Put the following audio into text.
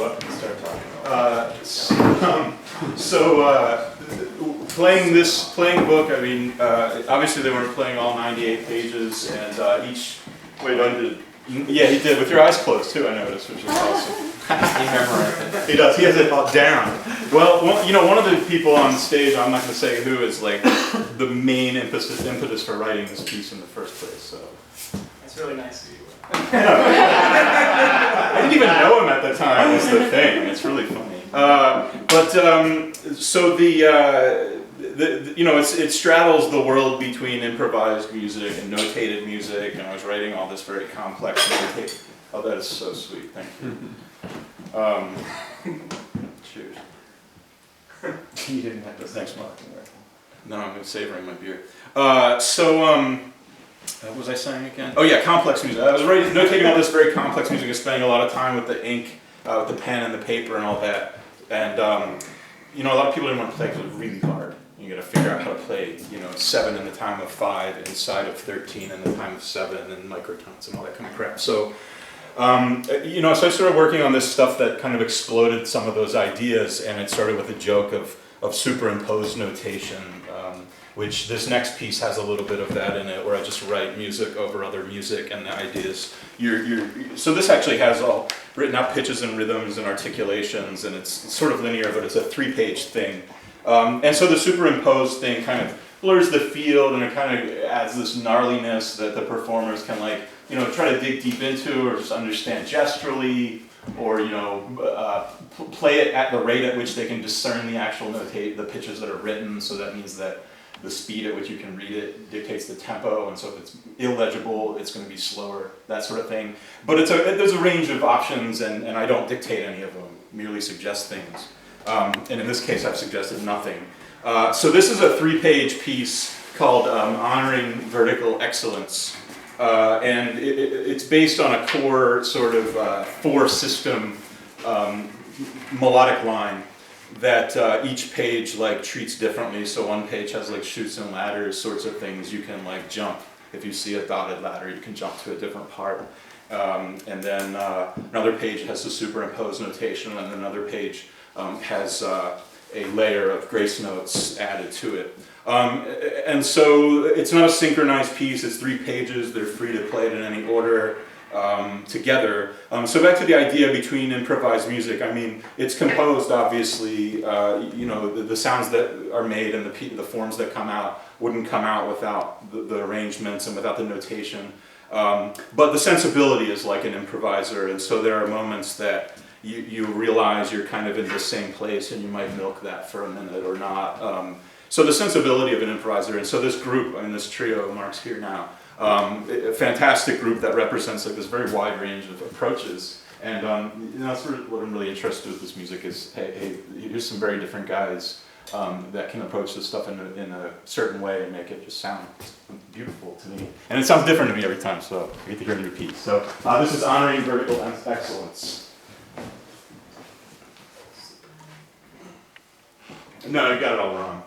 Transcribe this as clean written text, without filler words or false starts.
book and start talking about it. Playing book, I mean, obviously they weren't playing all 98 pages, and each... Wait, yeah, he did, with your eyes closed too, I noticed, which is awesome. He memorized it. He does, he has it all down. Well, one of the people on stage, I'm not going to say who, is like the main impetus for writing this piece in the first place, so... That's really nice of you. I didn't even know him at the time, was the thing. It's really funny. So it straddles the world between improvised music and notated music, and I was writing all this very complex notated. Oh, that is so sweet. Thank you. Cheers. You didn't have to Thanks, Mark. No, I'm savoring my beer. What was I saying again? Oh yeah, complex music. I was notating all this very complex music and spending a lot of time with the ink, with the pen and the paper and all that. And a lot of people didn't want to play because it was really hard. You got to figure out how to play, 7 in the time of 5 inside of 13 in the time of 7 and microtones and all that kind of crap. So, so I started working on this stuff that kind of exploded some of those ideas, and it started with a joke of superimposed notation. Which this next piece has a little bit of that in it, where I just write music over other music, and the ideas. So this actually has all written out pitches and rhythms and articulations, and it's sort of linear, but it's a 3-page thing. And so the superimposed thing kind of blurs the field, and it kind of adds this gnarliness that the performers can try to dig deep into, or just understand gesturally, or play it at the rate at which they can discern the actual the pitches that are written. So that means that the speed at which you can read it dictates the tempo, and so if it's illegible, it's going to be slower, that sort of thing. But there's a range of options, and I don't dictate any of them, merely suggest things. And in this case, I've suggested nothing. So this is a 3-page piece called Honoring Vertical Excellence. And it's based on a core sort of 4-system melodic line that each page treats differently. So one page has chutes and ladders sorts of things. You can jump. If you see a dotted ladder, you can jump to a different part. And then another page has the superimposed notation, and another page has a layer of grace notes added to it. And so it's not a synchronized piece. It's 3 pages. They're free to play it in any order. Together. So back to the idea between improvised music, I mean, it's composed, obviously, the sounds that are made and the forms that come out wouldn't come out without the arrangements and without the notation. But the sensibility is like an improviser, and so there are moments that you realize you're kind of in the same place, and you might milk that for a minute or not. So the sensibility of an improviser, and so this group, this trio, Mark's here now, a fantastic group that represents this very wide range of approaches, and that's sort of what I'm really interested with this music is, hey, here's some very different guys that can approach this stuff in a certain way and make it just sound beautiful to me, and it sounds different to me every time. So I get to hear a new piece. So this is Honoring Vertical Excellence. No, you got it all wrong.